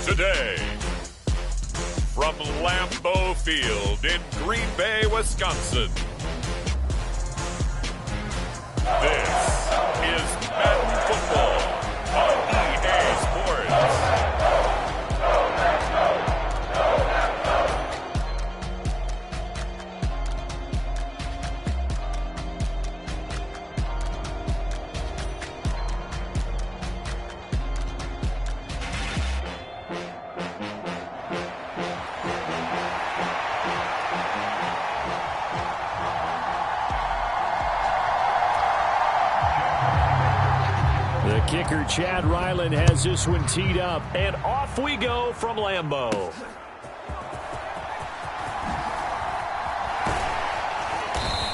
Today, from Lambeau Field in Green Bay, Wisconsin, this is Madden Football on EA Sports. Kicker Chad Ryland has this one teed up, and off we go from Lambeau.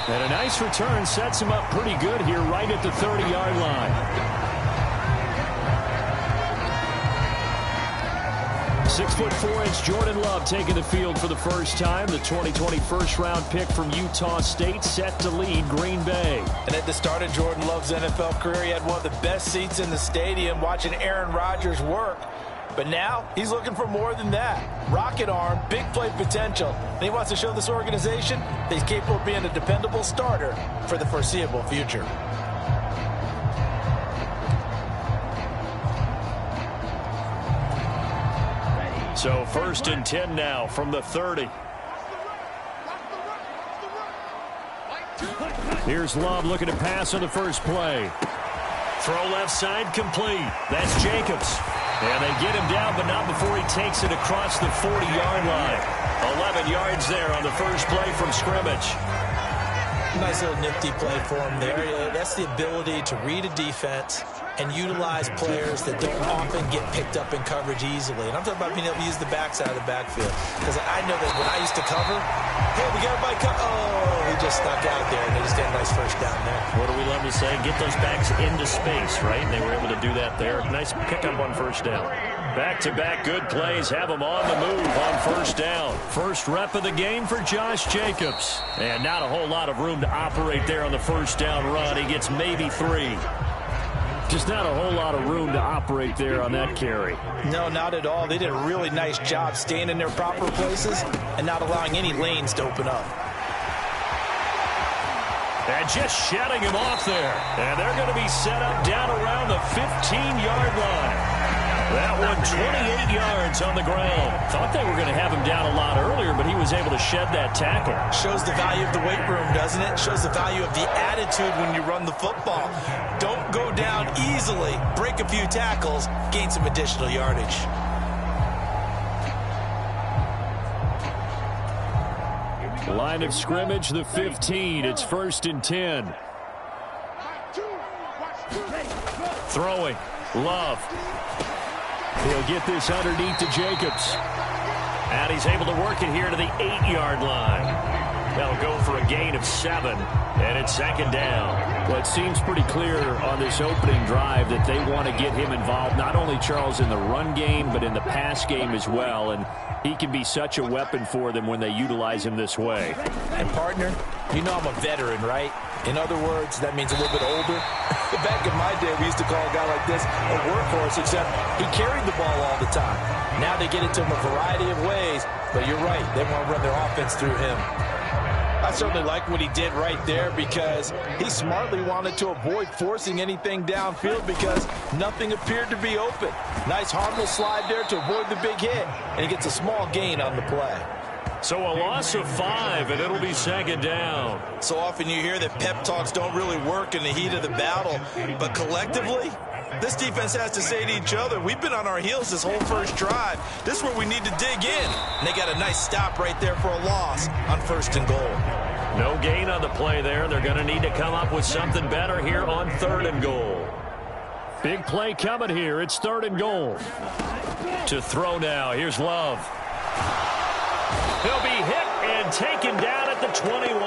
And a nice return sets him up pretty good here right at the 30-yard line. 6'4" Jordan Love taking the field for the first time. The 2020 first-round pick from Utah State set to lead Green Bay. And at the start of Jordan Love's NFL career, he had one of the best seats in the stadium watching Aaron Rodgers work. But now he's looking for more than that. Rocket arm, big play potential. And he wants to show this organization that he's capable of being a dependable starter for the foreseeable future. So 1st and 10 now from the 30. Here's Love looking to pass on the first play. Throw left side complete. That's Jacobs. And they get him down, but not before he takes it across the 40-yard line. 11 yards there on the first play from scrimmage. Nice little nifty play for him there. That's the ability to read a defense and utilize players that don't often get picked up in coverage easily. And I'm talking about being able to use the backside of the backfield. Because I know that when I used to cover, hey, we got everybody cover. Oh, he just stuck out there, and they just get a nice first down there. What do we love to say? Get those backs into space, right? And they were able to do that there. Nice pickup on first down. Back-to-back good plays have him on the move on first down. First rep of the game for Josh Jacobs. And not a whole lot of room to operate there on the first down run. He gets maybe 3. Just not a whole lot of room to operate there on that carry. No, not at all. They did a really nice job staying in their proper places and not allowing any lanes to open up. And just shutting him off there. And they're going to be set up down around the 15-yard line. That one 28 yards on the ground. Thought they were going to have him down a lot earlier, but he was able to shed that tackle. Shows the value of the weight room, doesn't it? Shows the value of the attitude when you run the football. Don't go down easily. Break a few tackles. Gain some additional yardage. Line of scrimmage, the 15. It's 1st and 10. Throwing. Love. He'll get this underneath to Jacobs. And he's able to work it here to the 8-yard line. That'll go for a gain of 7. And it's 2nd down. Well, it seems pretty clear on this opening drive that they want to get him involved, not only, Charles, in the run game, but in the pass game as well. And he can be such a weapon for them when they utilize him this way. And, partner, you know I'm a veteran, right? In other words, that means a little bit older. Back in my day, we used to call a guy like this a workhorse, except he carried the ball all the time. Now they get it to him a variety of ways, but you're right. They want to run their offense through him. I certainly like what he did right there because he smartly wanted to avoid forcing anything downfield because nothing appeared to be open. Nice harmless slide there to avoid the big hit, and he gets a small gain on the play. So a loss of 5, and it'll be 2nd down. So often you hear that pep talks don't really work in the heat of the battle, but collectively, this defense has to say to each other, we've been on our heels this whole first drive. This is where we need to dig in. And they got a nice stop right there for a loss on 1st and goal. No gain on the play there. They're going to need to come up with something better here on 3rd and goal. Big play coming here. It's 3rd and goal. To throw now. Here's Love. He'll be hit and taken down at the 21.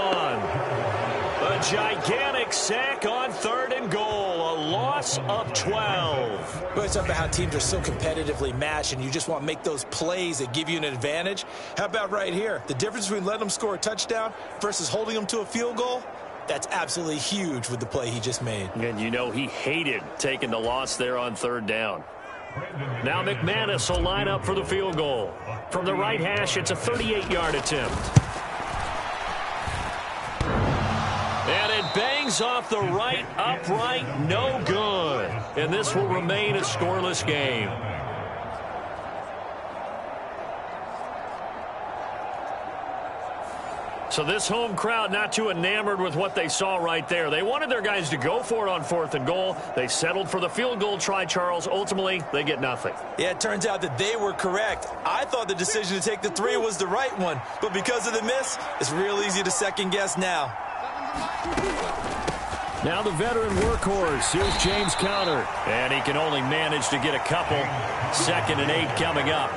A gigantic sack on 3rd and goal. A loss of 12. But it's about how teams are so competitively matched, and you just want to make those plays that give you an advantage. How about right here? The difference between letting them score a touchdown versus holding them to a field goal, that's absolutely huge with the play he just made. And you know he hated taking the loss there on 3rd down. Now McManus will line up for the field goal. From the right hash, it's a 38-yard attempt. And it bangs off the right upright, no good. And this will remain a scoreless game. So this home crowd not too enamored with what they saw right there. They wanted their guys to go for it on 4th and goal. They settled for the field goal try, Charles. Ultimately, they get nothing. Yeah, it turns out that they were correct. I thought the decision to take the 3 was the right one. But because of the miss, it's real easy to second guess now. Now the veteran workhorse. Here's James Conner. And he can only manage to get a couple. 2nd and 8 coming up.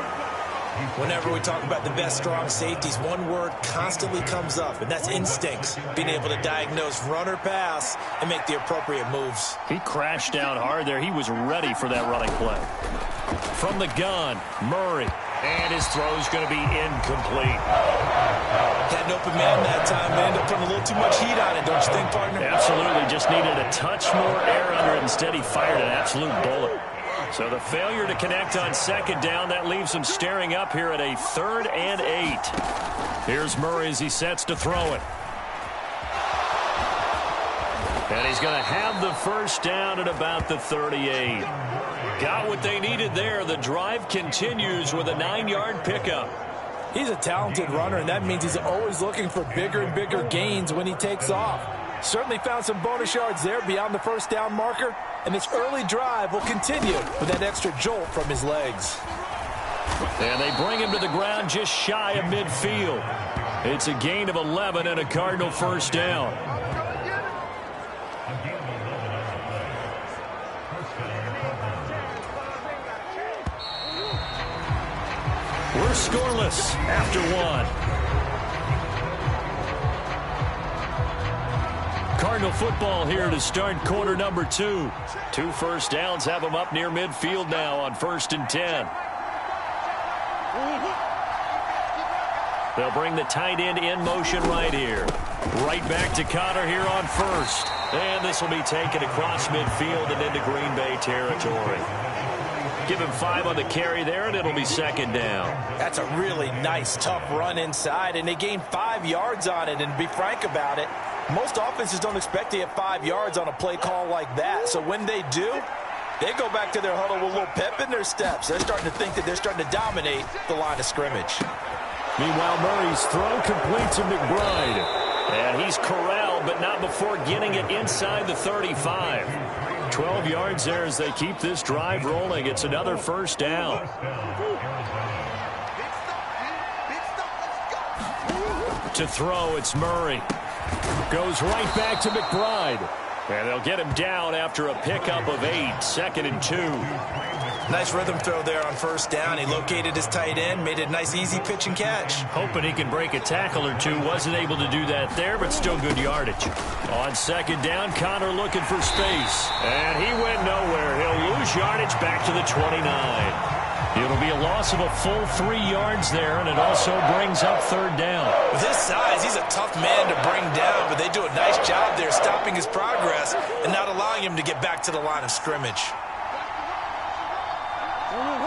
Whenever we talk about the best strong safeties, one word constantly comes up, and that's instincts. Being able to diagnose run or pass and make the appropriate moves. He crashed down hard there. He was ready for that running play. From the gun, Murray. And his throw's going to be incomplete. Had an open man that time. They ended up putting a little too much heat on it, don't you think, partner? Absolutely. Just needed a touch more air under it. Instead, he fired an absolute bullet. So the failure to connect on 2nd down, that leaves him staring up here at a 3rd and 8. Here's Murray as he sets to throw it. And he's going to have the first down at about the 38. Got what they needed there. The drive continues with a 9-yard pickup. He's a talented runner, and that means he's always looking for bigger and bigger gains when he takes off. Certainly found some bonus yards there beyond the first down marker, and this early drive will continue with that extra jolt from his legs. And they bring him to the ground just shy of midfield. It's a gain of 11 and a Cardinal first down. We're scoreless after 1. Cardinal football here to start quarter number 2. 2 first downs have them up near midfield now on 1st and 10. They'll bring the tight end in motion right here. Right back to Conner here on 1st. And this will be taken across midfield and into Green Bay territory. Give him 5 on the carry there, and it'll be 2nd down. That's a really nice, tough run inside, and they gained 5 yards on it. And to be frank about it, most offenses don't expect to get 5 yards on a play call like that. So when they do, they go back to their huddle with a little pep in their steps. They're starting to think that they're starting to dominate the line of scrimmage. Meanwhile, Murray's throw complete to McBride. And he's corralled, but not before getting it inside the 35. 12 yards there as they keep this drive rolling. It's another first down. To throw, it's Murray. Goes right back to McBride. And they'll get him down after a pickup of 8. 2nd and 2. Nice rhythm throw there on 1st down. He located his tight end, made it a nice, easy pitch and catch. Hoping he can break a tackle or two. Wasn't able to do that there, but still good yardage. On 2nd down, Conner looking for space. And he went nowhere. He'll lose yardage back to the 29. It'll be a loss of a full 3 yards there, and it also brings up 3rd down. With his size, he's a tough man to bring down, but they do a nice job there stopping his progress and not allowing him to get back to the line of scrimmage.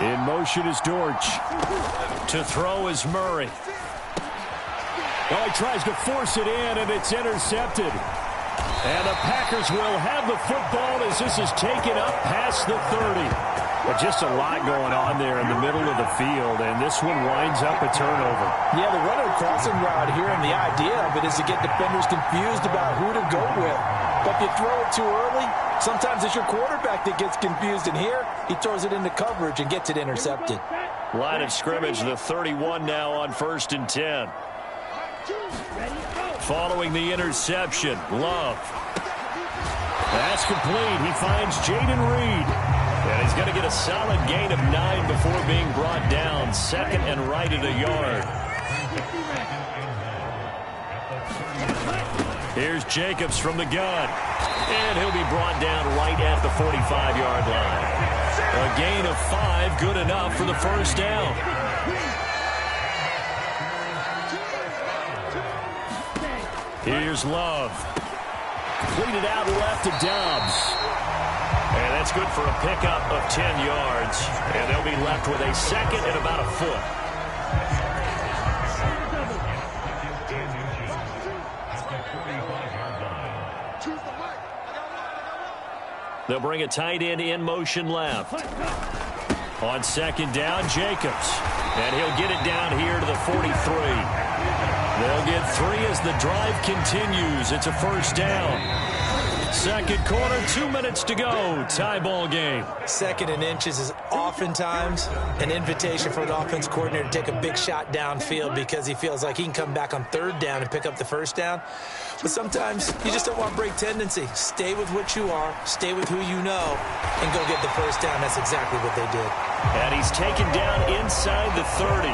In motion is Dortch. To throw is Murray. Oh, he tries to force it in, and it's intercepted. And the Packers will have the football as this is taken up past the 30. But just a lot going on there in the middle of the field, and this one winds up a turnover. Yeah, the running crossing route here, and the idea of it is to get defenders confused about who to go with. But if you throw it too early, sometimes it's your quarterback that gets confused, and here he throws it into coverage and gets it intercepted. Line of scrimmage, the 31 now on 1st and 10. Following the interception, Love. Pass complete. He finds Jaden Reed. And he's going to get a solid gain of 9 before being brought down. 2nd and right at a yard. Here's Jacobs from the gun. And he'll be brought down right at the 45-yard line. A gain of 5, good enough for the first down. Here's Love. Completed out left to Dobbs. And that's good for a pickup of 10 yards. And they'll be left with a second and about a foot. They'll bring a tight end in motion left. On second down, Jacobs. And he'll get it down here to the 43. They'll get 3 as the drive continues. It's a first down. Second quarter, 2 minutes to go. Tie ball game. Second and inches is oftentimes an invitation for an offense coordinator to take a big shot downfield because he feels like he can come back on third down and pick up the first down. But sometimes you just don't want to break tendency. Stay with what you are, stay with who you know, and go get the first down. That's exactly what they did. And he's taken down inside the 30.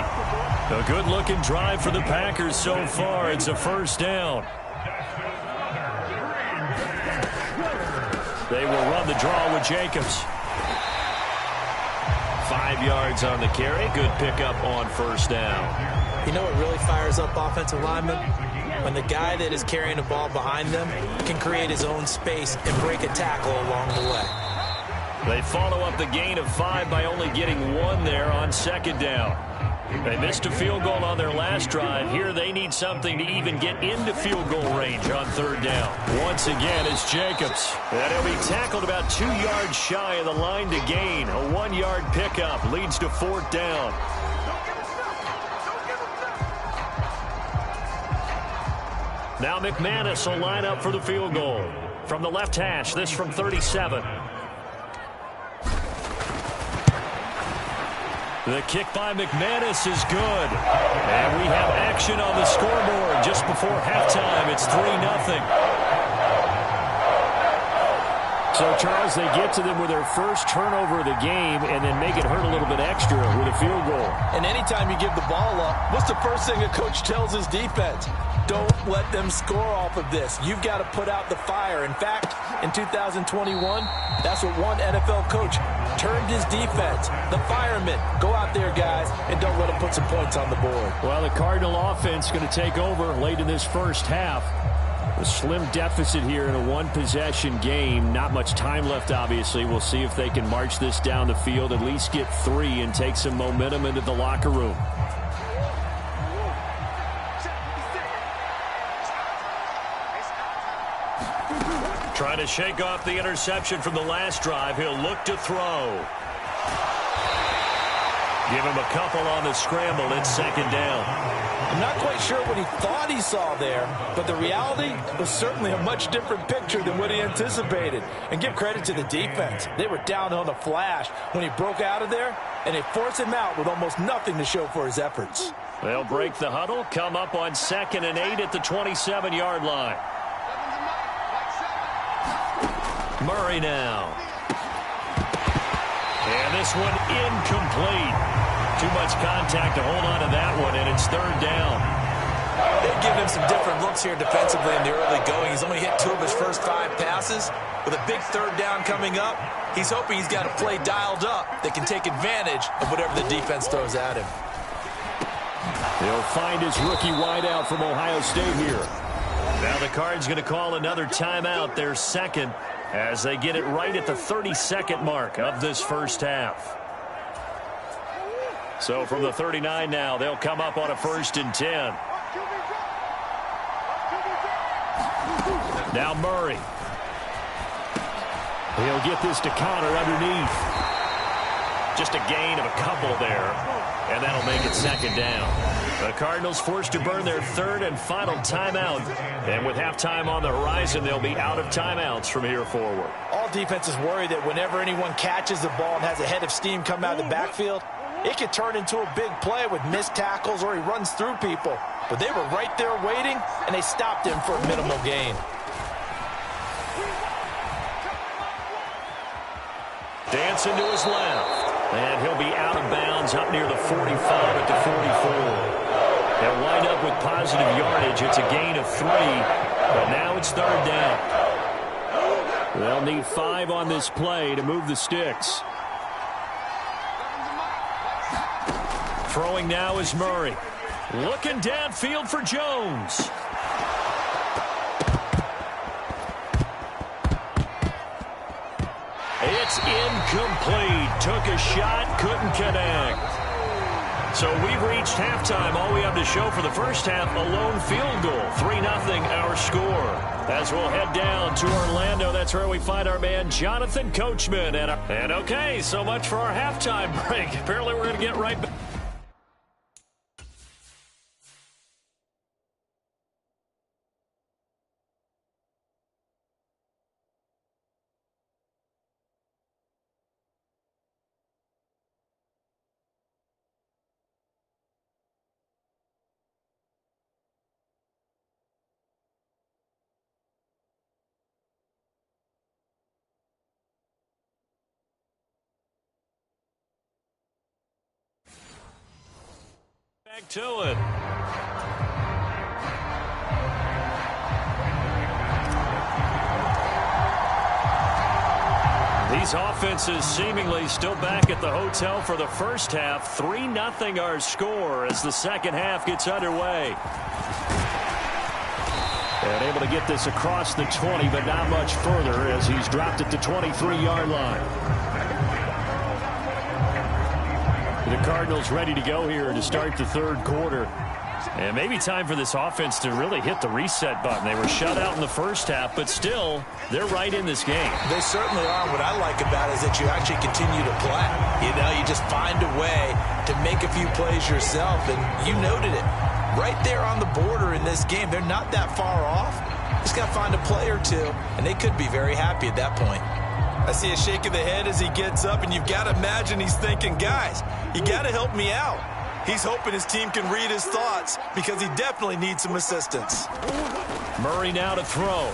A good-looking drive for the Packers so far. It's a first down. They will run the draw with Jacobs. 5 yards on the carry. Good pickup on first down. You know what really fires up offensive linemen? When the guy that is carrying the ball behind them can create his own space and break a tackle along the way. They follow up the gain of 5 by only getting 1 there on second down. They missed a field goal on their last drive. Here they need something to even get into field goal range on third down. Once again, it's Jacobs. And he'll be tackled about 2 yards shy of the line to gain. A 1-yard pickup leads to fourth down. Now McManus will line up for the field goal. From the left hash, this from 37. The kick by McManus is good. And we have action on the scoreboard just before halftime. It's 3-0. So, Charles, they get to them with their first turnover of the game and then make it hurt a little bit extra with a field goal. And anytime you give the ball up, what's the first thing a coach tells his defense? Don't let them score off of this. You've got to put out the fire. In fact, in 2021, that's what one NFL coach termed his defense. The firemen. Go out there, guys, and don't let them put some points on the board. Well, the Cardinal offense going to take over late in this first half. A slim deficit here in a one-possession game. Not much time left, obviously. We'll see if they can march this down the field, at least get 3 and take some momentum into the locker room. Trying to shake off the interception from the last drive. He'll look to throw. Give him a couple on the scramble. It's second down. I'm not quite sure what he thought he saw there, but the reality was certainly a much different picture than what he anticipated. And give credit to the defense. They were down on the flash when he broke out of there, and they forced him out with almost nothing to show for his efforts. They'll break the huddle, come up on 2nd and 8 at the 27-yard line. Murray now. And this one incomplete. Too much contact to hold on to that one, and it's third down. They've given him some different looks here defensively in the early going. He's only hit 2 of his first 5 passes. With a big third down coming up, he's hoping he's got a play dialed up that can take advantage of whatever the defense throws at him. He'll find his rookie wideout from Ohio State here. Now the Cards going to call another timeout, their second, as they get it right at the 32nd mark of this first half. So from the 39 now, they'll come up on a 1st and 10. Now Murray. He'll get this to Connor underneath. Just a gain of a couple there, and that'll make it second down. The Cardinals forced to burn their 3rd and final timeout. And with halftime on the horizon, they'll be out of timeouts from here forward. All defenses worry that whenever anyone catches the ball and has a head of steam come out of the backfield, it could turn into a big play with missed tackles or he runs through people. But they were right there waiting, and they stopped him for a minimal gain. Dancing to his left. And he'll be out of bounds up near the 45 at the 44. They'll wind up with positive yardage. It's a gain of 3, but now it's third down. They'll need 5 on this play to move the sticks. Throwing now is Murray. Looking downfield for Jones. It's incomplete. Took a shot, couldn't connect. So we've reached halftime. All we have to show for the first half, a lone field goal. 3-0 our score. As we'll head down to Orlando, that's where we find our man Jonathan Coachman. And okay, so much for our halftime break. Apparently we're going to get right back. Back to it. These offenses seemingly still back at the hotel for the first half. 3-0 our score as the second half gets underway. And able to get this across the 20, but not much further as he's dropped at the 23-yard line. The Cardinals ready to go here to start the third quarter. And maybe time for this offense to really hit the reset button. They were shut out in the first half, but still, they're right in this game. They certainly are. What I like about it is that you actually continue to play. You know, you just find a way to make a few plays yourself, and you noted it. Right there on the border in this game, they're not that far off. Just got to find a play or two, and they could be very happy at that point. I see a shake of the head as he gets up, and you've got to imagine he's thinking, guys, you got to help me out. He's hoping his team can read his thoughts because he definitely needs some assistance. Murray now to throw.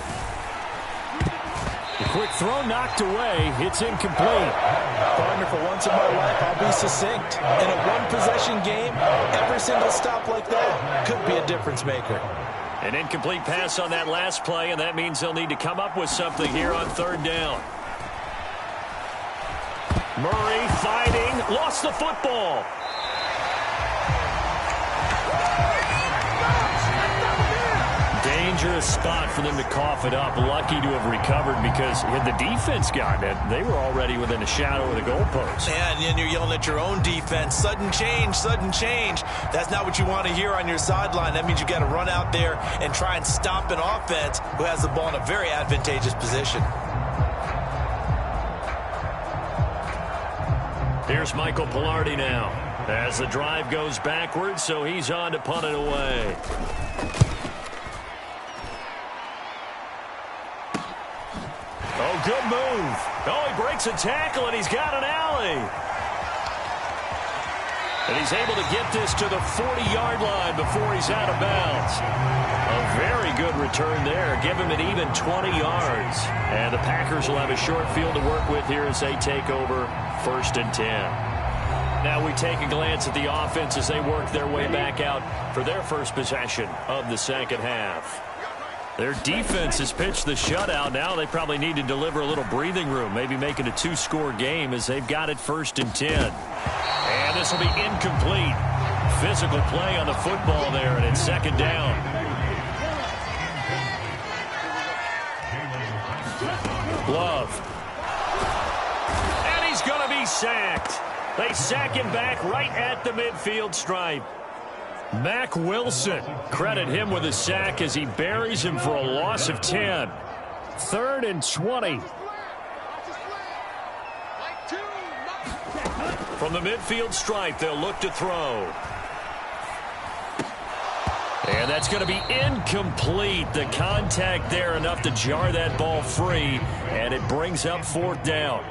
The quick throw knocked away. It's incomplete. Partner, for once in my life, I'll be succinct. In a one-possession game, every single stop like that could be a difference maker. An incomplete pass on that last play, and that means they'll need to come up with something here on third down. Murray fighting, lost the football. Dangerous spot for them to cough it up. Lucky to have recovered because had the defense gotten it, they were already within a shadow of the goalpost. Yeah, and you're yelling at your own defense. Sudden change, sudden change. That's not what you want to hear on your sideline. That means you got to run out there and try and stop an offense who has the ball in a very advantageous position. Here's Michael Pilardi now as the drive goes backwards, so he's on to punt it away. Oh, good move. Oh, he breaks a tackle, and he's got an alley. And he's able to get this to the 40-yard line before he's out of bounds. A very good return there. Give him an even 20 yards. And the Packers will have a short field to work with here as they take over 1st and 10. Now we take a glance at the offense as they work their way back out for their first possession of the second half. Their defense has pitched the shutout. Now they probably need to deliver a little breathing room, maybe make it a 2-score game as they've got it 1st and 10. And this will be incomplete. Physical play on the football there, and it's 2nd down. Glove. And he's going to be sacked. They sack him back right at the midfield stripe. Mack Wilson, credit him with a sack as he buries him for a loss of 10. 3rd and 20. From the midfield stripe, they'll look to throw. And that's going to be incomplete. The contact there enough to jar that ball free, and it brings up 4th down.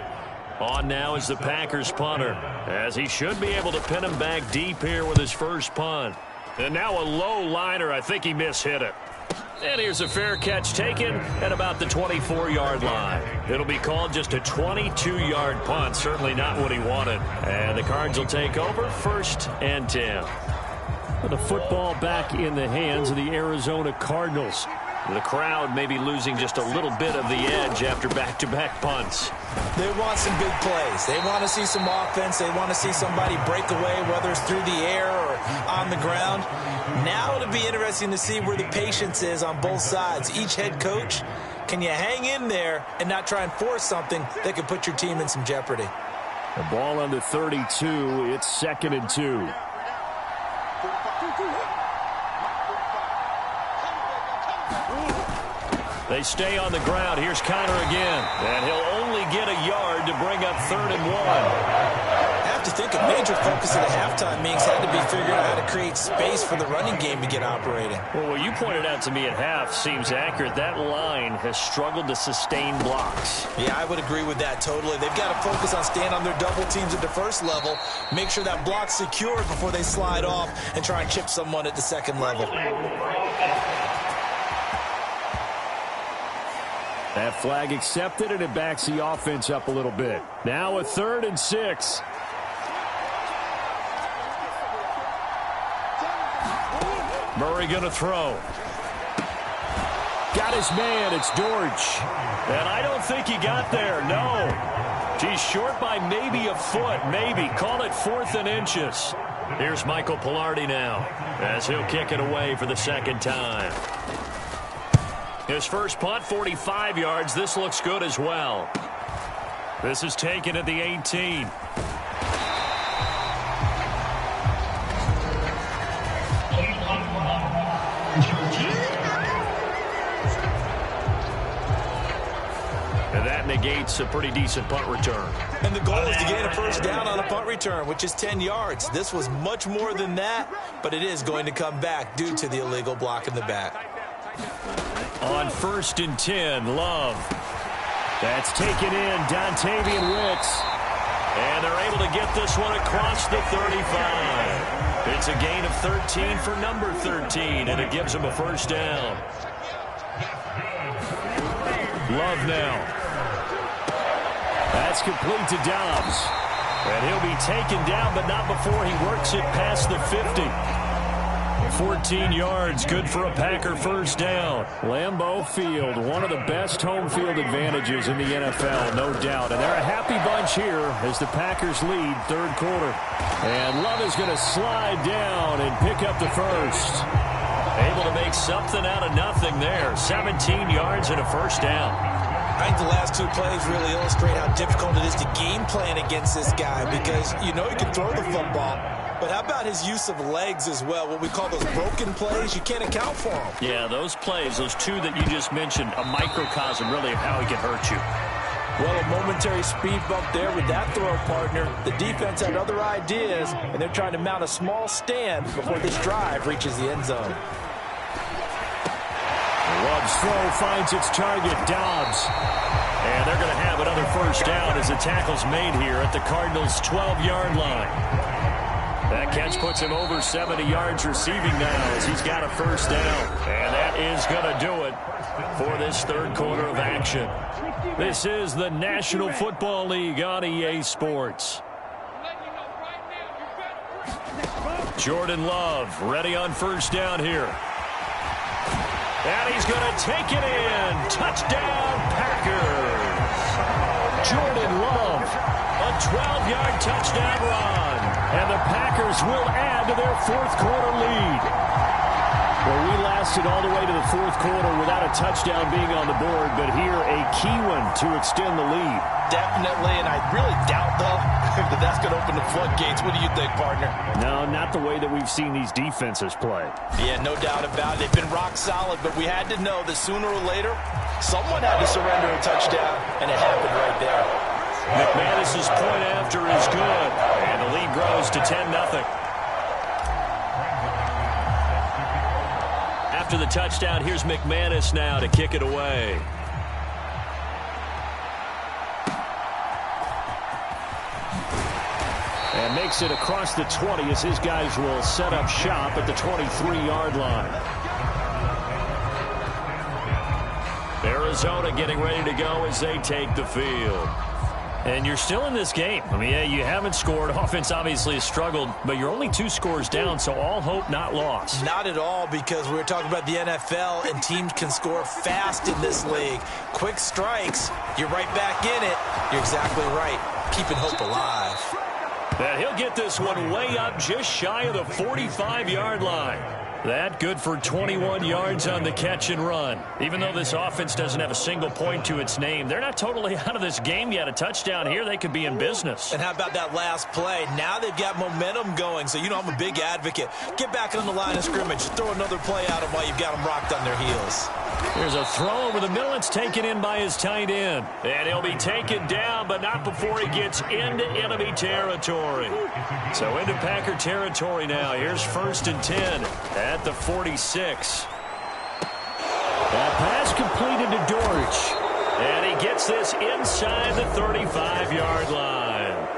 On now is the Packers punter, as he should be able to pin him back deep here with his first punt. And now a low liner. I think he mishit it. And here's a fair catch taken at about the 24-yard line. It'll be called just a 22-yard punt. Certainly not what he wanted. And the Cards will take over 1st and 10. The football back in the hands of the Arizona Cardinals. The crowd may be losing just a little bit of the edge after back-to-back punts. They want some big plays. They want to see some offense. They want to see somebody break away, whether it's through the air or on the ground. Now it'll be interesting to see where the patience is on both sides. Each head coach Can you hang in there and not try and force something that could put your team in some jeopardy? The ball on the 32. It's 2nd and 2. They stay on the ground. Here's Connor again. And he'll only get a yard to bring up 3rd and 1. I have to think a major focus at the halftime means had to be figuring out how to create space for the running game to get operating. Well, what you pointed out to me at half seems accurate. That line has struggled to sustain blocks. Yeah, I would agree with that totally. They've got to focus on staying on their double teams at the first level, make sure that block's secured before they slide off and try and chip someone at the second level. That flag accepted, and it backs the offense up a little bit. Now a 3rd and 6. Murray going to throw. Got his man. It's Dortch. And I don't think he got there. No. He's short by maybe a foot. Maybe. Call it 4th and inches. Here's Michael Pilardi now as he'll kick it away for the 2nd time. His first punt, 45 yards. This looks good as well. This is taken at the 18. And that negates a pretty decent punt return. And the goal is to gain a first down on a punt return, which is 10 yards. This was much more than that, but it is going to come back due to the illegal block in the back. On 1st and 10, Love. That's taken in, Dontavian Wicks. And they're able to get this one across the 35. It's a gain of 13 for number 13, and it gives them a first down. Love now. That's complete to Dobbs. And he'll be taken down, but not before he works it past the 50. 14 yards, good for a Packer first down. Lambeau Field, one of the best home field advantages in the NFL, no doubt. And they're a happy bunch here as the Packers lead 3rd quarter. And Love is going to slide down and pick up the first. Able to make something out of nothing there. 17 yards and a first down. I think the last 2 plays really illustrate how difficult it is to game plan against this guy because you know he can throw the football. But how about his use of legs as well? What we call those broken plays, you can't account for them. Yeah, those plays, those 2 that you just mentioned, a microcosm really of how he can hurt you. Well, a momentary speed bump there with that throw, partner. The defense had other ideas, and they're trying to mount a small stand before this drive reaches the end zone. Love's throw finds its target, Dobbs. And they're going to have another first down as the tackle's made here at the Cardinals' 12-yard line. That catch puts him over 70 yards receiving now as he's got a first down. And that is going to do it for this 3rd quarter of action. This is the National Football League on EA Sports. Jordan Love ready on first down here. And he's going to take it in. Touchdown, Packers. Jordan Love, a 12-yard touchdown run. And the Packers will add to their 4th quarter lead. Well, we lasted all the way to the 4th quarter without a touchdown being on the board, but here a key one to extend the lead. Definitely, and I really doubt, though, that that's going to open the floodgates. What do you think, partner? No, not the way that we've seen these defenses play. Yeah, no doubt about it. They've been rock solid, but we had to know that sooner or later, someone had to surrender a touchdown, and it happened right there. McManus's point after is good, and the lead grows to 10-0. After the touchdown, here's McManus now to kick it away. And makes it across the 20 as his guys will set up shop at the 23-yard line. Arizona getting ready to go as they take the field. And you're still in this game. I mean, yeah, you haven't scored. Offense obviously has struggled, but you're only 2 scores down, so all hope not lost. Not at all, because we were talking about the NFL, and teams can score fast in this league. Quick strikes, you're right back in it. You're exactly right. Keeping hope alive. And he'll get this one way up just shy of the 45-yard line. That good for 21 yards on the catch and run. Even though this offense doesn't have a single point to its name, they're not totally out of this game yet. A touchdown here, they could be in business. And how about that last play? Now they've got momentum going, so you know I'm a big advocate. Get back on the line of scrimmage. Throw another play at them while you've got them rocked on their heels. There's a throw over the middle. It's taken in by his tight end. And he'll be taken down, but not before he gets into enemy territory. So into Packer territory now. Here's 1st and 10 at the 46. That pass completed to Dortch. And he gets this inside the 35-yard line.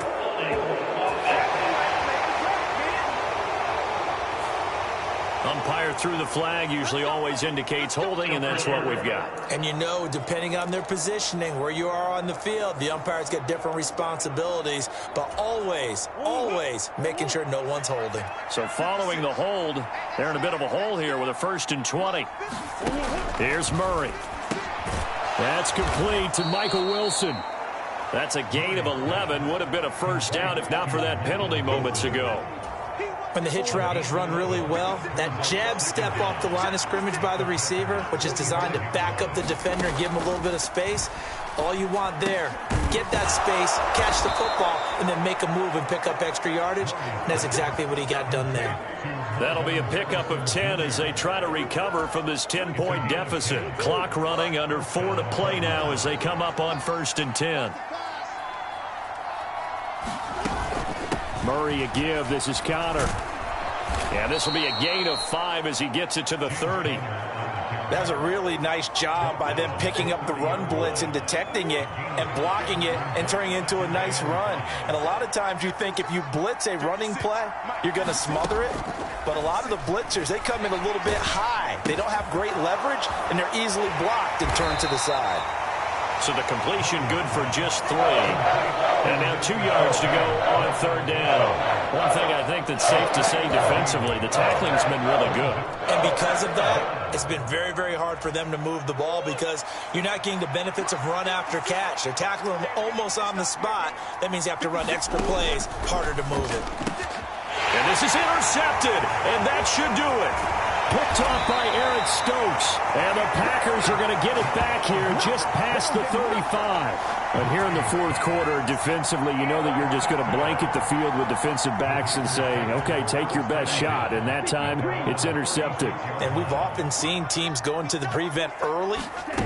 Umpire threw the flag, usually always indicates holding, and that's what we've got. And you know, depending on their positioning, where you are on the field, the umpire's got different responsibilities, but always, always making sure no one's holding. So following the hold, they're in a bit of a hole here with a 1st and 20. Here's Murray. That's complete to Michael Wilson. That's a gain of 11. Would have been a 1st down if not for that penalty moments ago. When the hitch route is run really well, that jab step off the line of scrimmage by the receiver, which is designed to back up the defender and give him a little bit of space, all you want there, get that space, catch the football, and then make a move and pick up extra yardage, and that's exactly what he got done there. That'll be a pickup of 10 as they try to recover from this 10-point deficit. Clock running, under 4 to play now as they come up on 1st and 10. Murray a give. This is Connor. Yeah, this will be a gain of 5 as he gets it to the 30. That was a really nice job by them picking up the run blitz and detecting it and blocking it and turning it into a nice run. And a lot of times you think if you blitz a running play, you're going to smother it. But a lot of the blitzers, they come in a little bit high. They don't have great leverage, and they're easily blocked and turned to the side. So the completion good for just 3. And now 2 yards to go on 3rd down. One thing I think that's safe to say defensively, the tackling's been really good. And because of that, it's been very, very hard for them to move the ball because you're not getting the benefits of run after catch. They're tackling them almost on the spot. That means you have to run extra plays, harder to move it. And this is intercepted, and that should do it. Picked off by Eric Stokes. And the Packers are going to get it back here just past the 35. But here in the 4th quarter, defensively, you know that you're just going to blanket the field with defensive backs and say, okay, take your best shot. And that time, it's intercepted. And we've often seen teams go into the prevent early,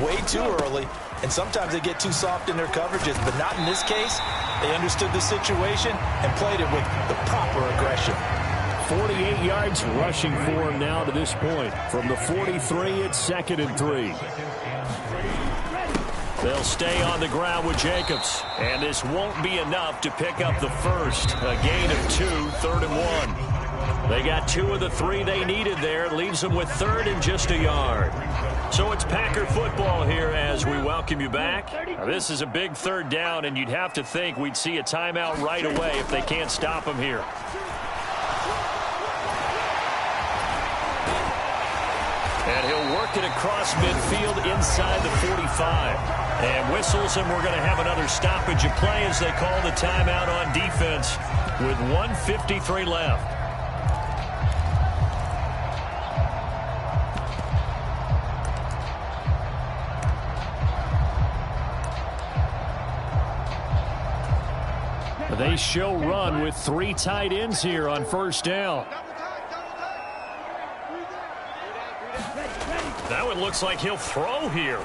way too early, and sometimes they get too soft in their coverages. But not in this case. They understood the situation and played it with the proper aggression. 48 yards rushing for him now to this point. From the 43, it's 2nd and 3. They'll stay on the ground with Jacobs. And this won't be enough to pick up the 1st. A gain of 2, 3rd and 1. They got 2 of the 3 they needed there. It leaves them with 3rd and just a yard. So it's Packer football here as we welcome you back. Now, this is a big 3rd down, and you'd have to think we'd see a timeout right away if they can't stop them here. And he'll work it across midfield inside the 45. And whistles, and we're going to have another stoppage of play as they call the timeout on defense with 1:53 left. They show run with 3 tight ends here on 1st down. That one looks like he'll throw here.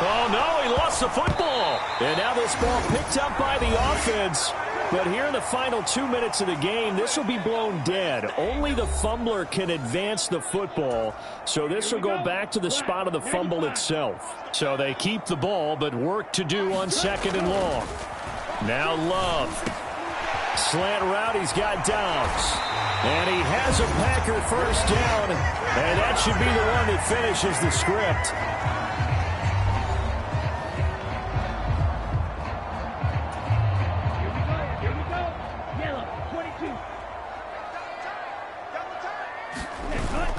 Oh, no, he lost the football. And now this ball picked up by the offense. But here in the final 2 minutes of the game, this will be blown dead. Only the fumbler can advance the football. So this will go back to the spot of the fumble itself. So they keep the ball, but work to do on 2nd and long. Now Love. Slant route, he's got Downs. And he has a Packer 1st down. And that should be the one that finishes the script.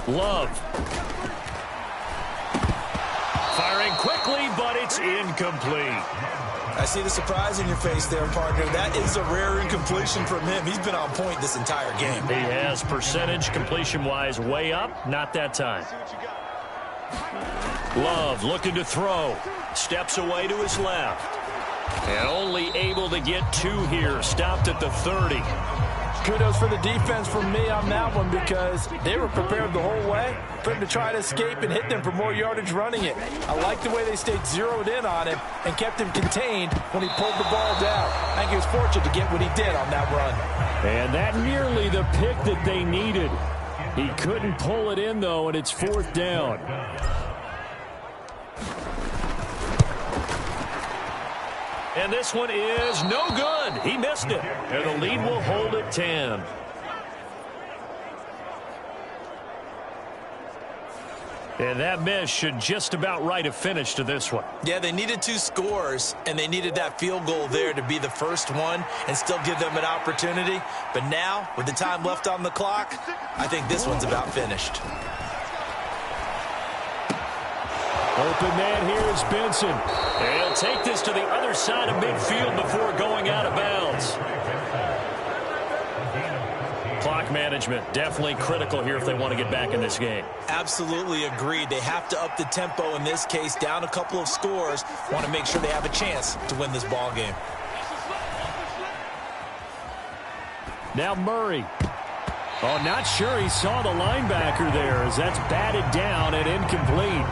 Love. Firing quickly, but it's incomplete. I see the surprise in your face there, partner. That is a rare incompletion from him. He's been on point this entire game. He has percentage completion-wise way up. Not that time. Love looking to throw. Steps away to his left. And only able to get 2 here. Stopped at the 30. Kudos for the defense from me on that one because they were prepared the whole way for him to try to escape and hit them for more yardage running it. I like the way they stayed zeroed in on him and kept him contained when he pulled the ball down. I think he was fortunate to get what he did on that run. And that nearly the pick that they needed. He couldn't pull it in, though, and it's 4th down. And this one is no good. He missed it. And the lead will hold at 10. And that miss should just about write a finish to this one. Yeah, they needed 2 scores, and they needed that field goal there to be the first one and still give them an opportunity. But now, with the time left on the clock, I think this one's about finished. Open man here is Benson. And he'll take this to the other side of midfield before going out of bounds. Clock management definitely critical here if they want to get back in this game. Absolutely agreed. They have to up the tempo in this case, down a couple of scores. Want to make sure they have a chance to win this ball game. Now Murray. Oh, not sure he saw the linebacker there as that's batted down and incomplete.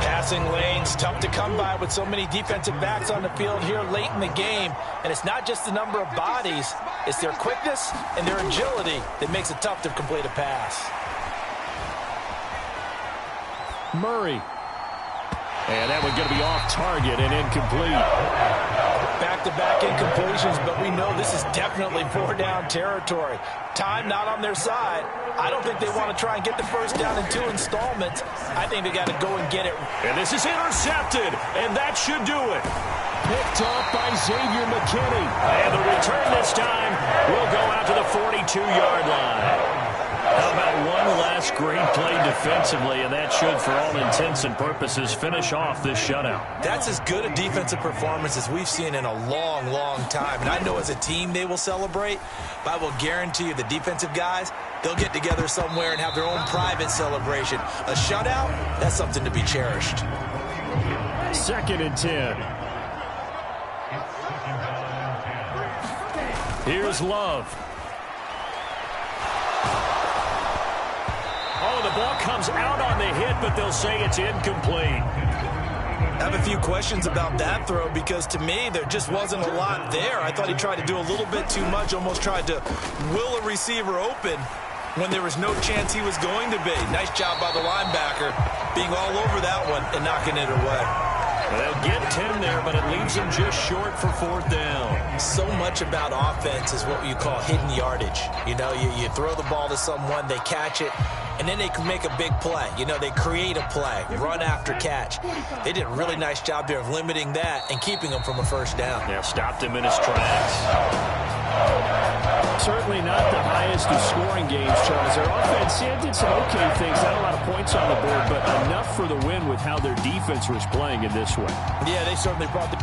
Passing lanes, tough to come by with so many defensive backs on the field here late in the game. And it's not just the number of bodies, it's their quickness and their agility that makes it tough to complete a pass. Murray. And that one's going to be off target and incomplete. Back-to-back incompletions, but we know this is definitely 4-down territory. Time not on their side. I don't think they want to try and get the first down in 2 installments. I think they got to go and get it. And this is intercepted, and that should do it. Picked off by Xavier McKinney. And the return this time will go out to the 42-yard line. How about one last great play defensively, and that should, for all intents and purposes, finish off this shutout. That's as good a defensive performance as we've seen in a long, long time. And I know as a team they will celebrate, but I will guarantee you the defensive guys, they'll get together somewhere and have their own private celebration. A shutout, that's something to be cherished. 2nd and 10. Here's Love. Oh, the ball comes out on the hit, but they'll say it's incomplete. I have a few questions about that throw because to me there just wasn't a lot there. I thought he tried to do a little bit too much, almost tried to will a receiver open when there was no chance he was going to be. Nice job by the linebacker being all over that one and knocking it away. They'll get 10 there, but it leaves them just short for 4th down. So much about offense is what you call hidden yardage. You know, you throw the ball to someone, they catch it, and then they can make a big play. You know, they create a play, run after catch. They did a really nice job there of limiting that and keeping him from a first down. Yeah, stopped him in his tracks. Certainly not the highest of scoring games, Charles. Their offense did some okay things, not a lot of points on the board, but enough for the win with how their defense was playing in this one. Yeah, they certainly brought the